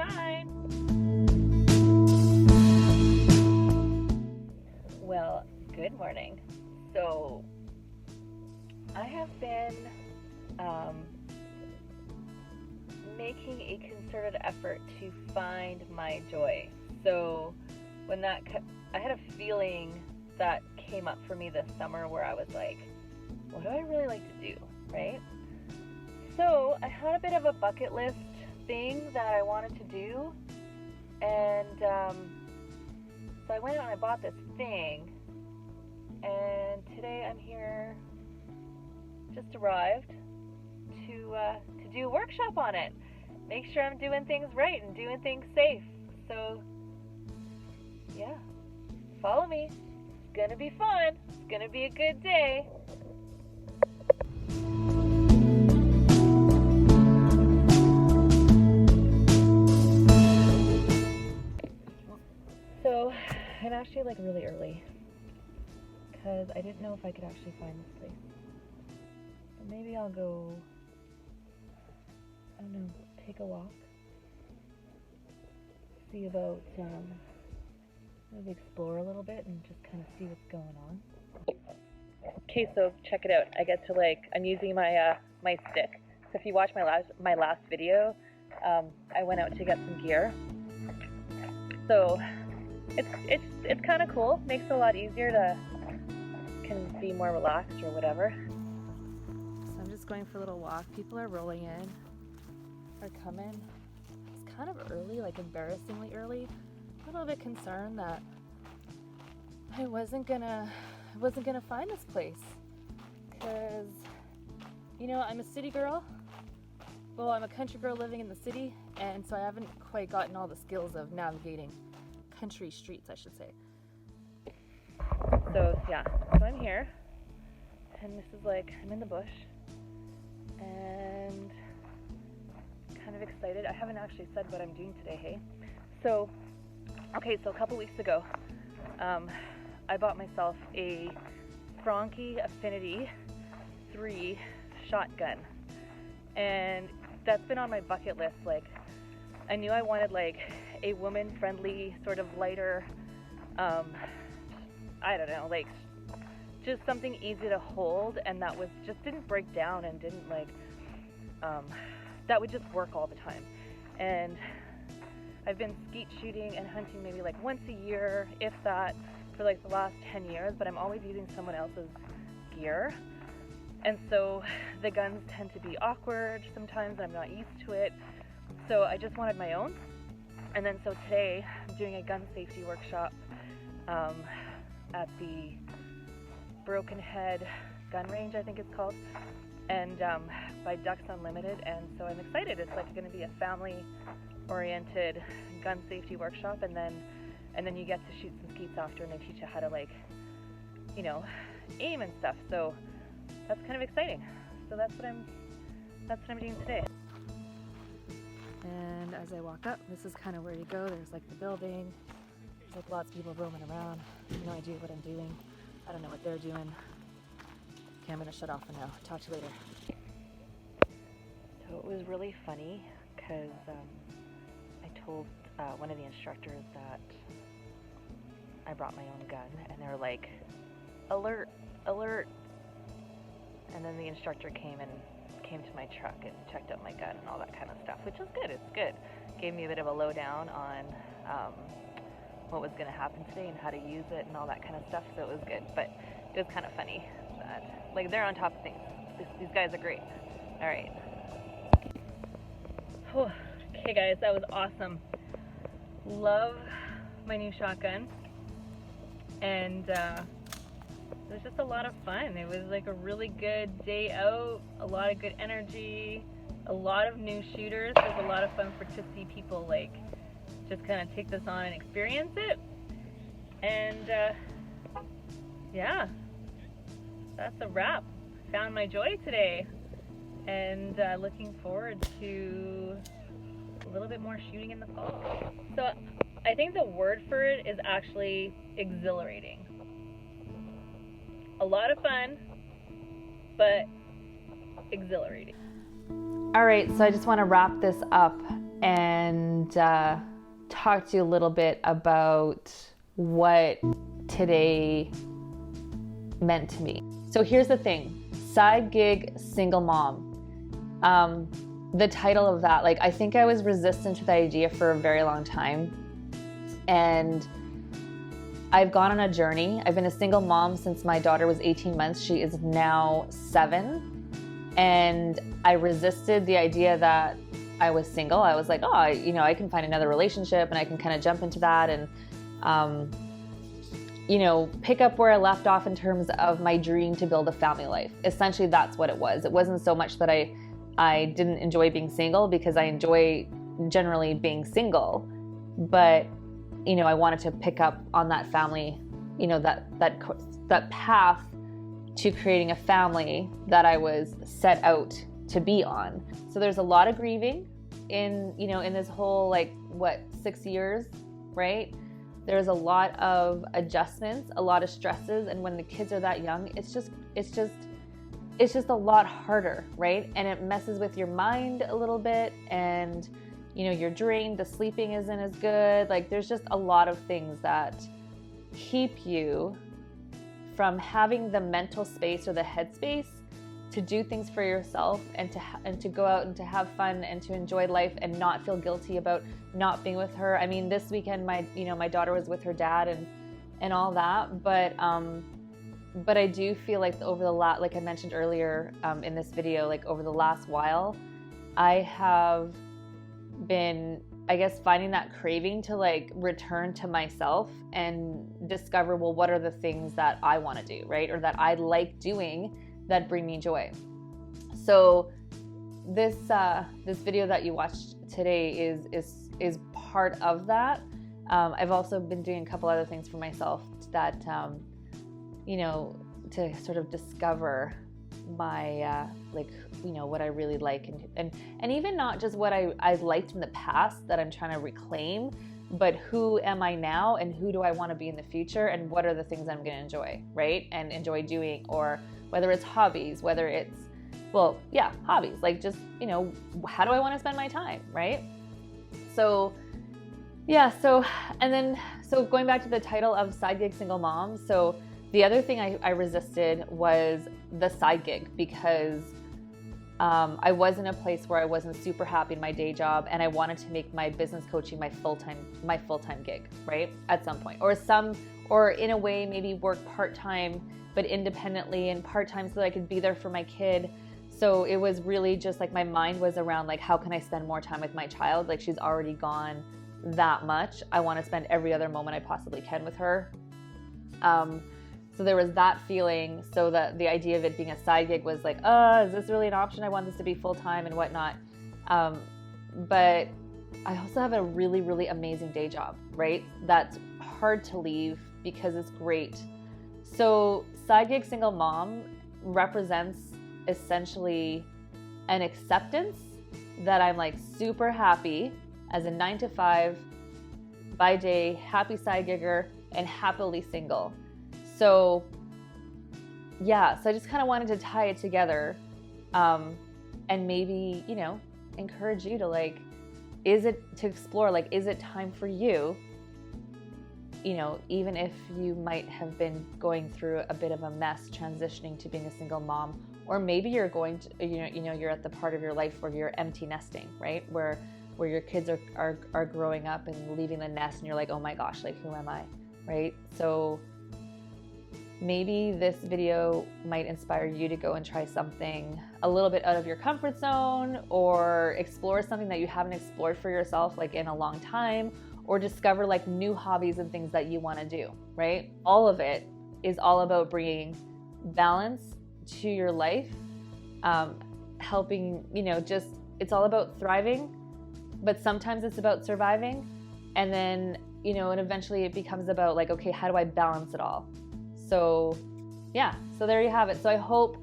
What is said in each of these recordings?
shine. Well, good morning. So I have been making a concerted effort to find my joy. So when I had a feeling that came up for me this summer where I was like, what do I really like to do, right? So I had a bit of a bucket list thing that I wanted to do, and so I went out and I bought this thing, and today I'm here, just arrived to do a workshop on it. Make sure I'm doing things right and doing things safe. So yeah, follow me. It's gonna be fun. It's gonna be a good day. So I'm actually like really early because I didn't know if I could actually find this place. But maybe I'll go, I don't know, take a walk, see about, maybe explore a little bit and just kind of see what's going on. Okay, so check it out. I get to I'm using my my stick. So if you watch my last video, I went out to get some gear. So it's kind of cool. Makes it a lot easier can be more relaxed or whatever. So I'm just going for a little walk. People are rolling in, are coming. It's kind of early, like embarrassingly early. A little bit concerned that I wasn't gonna find this place, because I'm a city girl. Well, I'm a country girl living in the city, and so I haven't quite gotten all the skills of navigating country streets, I should say. So yeah, so I'm here, and this is I'm in the bush, and kind of excited. I haven't actually said what I'm doing today, hey? So a couple weeks ago, I bought myself a Franke Affinity 3 shotgun, and that's been on my bucket list. I knew I wanted a woman-friendly, sort of lighter, I don't know, just something easy to hold, and that didn't break down and didn't that would just work all the time. And I've been skeet shooting and hunting maybe once a year, if that, for the last 10 years, but I'm always using someone else's gear. And so the guns tend to be awkward sometimes, and I'm not used to it. So I just wanted my own. And then so today I'm doing a gun safety workshop at the Broken Head gun range, I think it's called, and by Ducks Unlimited. And so I'm excited. It's going to be a family-oriented gun safety workshop, and then you get to shoot some skeets after, and they teach you how to aim and stuff. So that's kind of exciting. So that's what I'm doing today. And as I walk up, this is kind of where you go. There's the building. There's lots of people roaming around. I have no idea what I'm doing. I don't know what they're doing. Okay, I'm gonna shut off for now. Talk to you later. So it was really funny because I told one of the instructors that I brought my own gun, and they were like, alert, alert. And then the instructor came to my truck and checked out my gun and all that kind of stuff, which is good. It's good. Gave me a bit of a lowdown on what was going to happen today and how to use it and all that kind of stuff, so it was good. But it was kind of funny that they're on top of things. These guys are great. All right. Okay guys, that was awesome. Love my new shotgun, and it was just a lot of fun. It was a really good day out, a lot of good energy, a lot of new shooters. It was a lot of fun to see people just kind of take this on and experience it. And yeah, that's a wrap. Found my joy today, and looking forward to a little bit more shooting in the fall. So I think the word for it is actually exhilarating. A lot of fun, but exhilarating. All right, so I just want to wrap this up and talk to you a little bit about what today meant to me. So here's the thing, side gig single mom. The title of that, like, I think I was resistant to the idea for a very long time, and I've gone on a journey. I've been a single mom since my daughter was 18 months. She is now 7. And I resisted the idea that I was single. I was like, oh, I can find another relationship and I can kind of jump into that and, pick up where I left off in terms of my dream to build a family life. Essentially, that's what it was. It wasn't so much that I didn't enjoy being single, because I enjoy generally being single, but I wanted to pick up on that family, that path to creating a family that I was set out to be on. So there's a lot of grieving in this whole 6 years, right? There's a lot of adjustments, a lot of stresses, and when the kids are that young, it's just a lot harder, right? And it messes with your mind a little bit, and you're drained, the sleeping isn't as good. Like, there's just a lot of things that keep you from having the mental space or the headspace to do things for yourself and to go out and to have fun and to enjoy life and not feel guilty about not being with her. I mean, this weekend my daughter was with her dad and all that, but I do feel like like I mentioned earlier in this video, like over the last while, I have been, I guess, finding that craving to return to myself and discover, well, what are the things that I want to do, right? Or that I like doing that bring me joy. So this video that you watched today is part of that. I've also been doing a couple other things for myself that, to sort of discover my what I really like and even not just what I liked in the past that I'm trying to reclaim, but who am I now and who do I want to be in the future, and what are the things I'm going to enjoy, right? And enjoy doing, or whether it's hobbies, whether it's hobbies, like just how do I want to spend my time, right? So going back to the title of Side Gig Single Mom, so the other thing I resisted was the side gig, because I was in a place where I wasn't super happy in my day job, and I wanted to make my business coaching my full-time gig, right? At some point, or in a way maybe work part-time, but independently and part-time so that I could be there for my kid. So it was really just like my mind was around how can I spend more time with my child? Like, she's already gone that much. I want to spend every other moment I possibly can with her. So there was that feeling, so that the idea of it being a side gig was like, is this really an option? I want this to be full-time and whatnot. But I also have a really, really amazing day job, right? That's hard to leave because it's great. So side gig single mom represents essentially an acceptance that I'm super happy as a 9-to-5 by day, happy side gigger and happily single. So I just kind of wanted to tie it together, and maybe, encourage you to explore, is it time for you, even if you might have been going through a bit of a mess transitioning to being a single mom, or maybe you're going to, you're at the part of your life where you're empty nesting, right? Where your kids are growing up and leaving the nest and you're like, oh my gosh, who am I, right? So maybe this video might inspire you to go and try something a little bit out of your comfort zone, or explore something that you haven't explored for yourself in a long time, or discover new hobbies and things that you want to do, right? All of it is all about bringing balance to your life, helping, it's all about thriving, but sometimes it's about surviving. And then, and eventually it becomes about okay, how do I balance it all? So there you have it. So I hope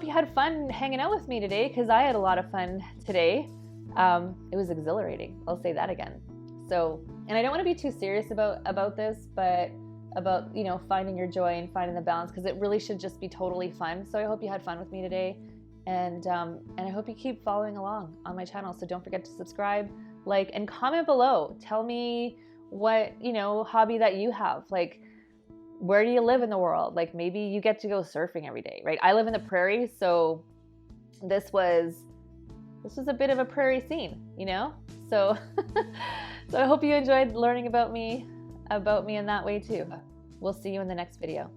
you had fun hanging out with me today, because I had a lot of fun today. It was exhilarating. I'll say that again. So, and I don't want to be too serious about this, but about, finding your joy and finding the balance, because it really should just be totally fun. So I hope you had fun with me today. And I hope you keep following along on my channel. So don't forget to subscribe, like, and comment below. Tell me what, hobby that you have. Like, where do you live in the world? Like, maybe you get to go surfing every day, right? I live in the prairie, so this was a bit of a prairie scene, So, so I hope you enjoyed learning about me in that way too. We'll see you in the next video.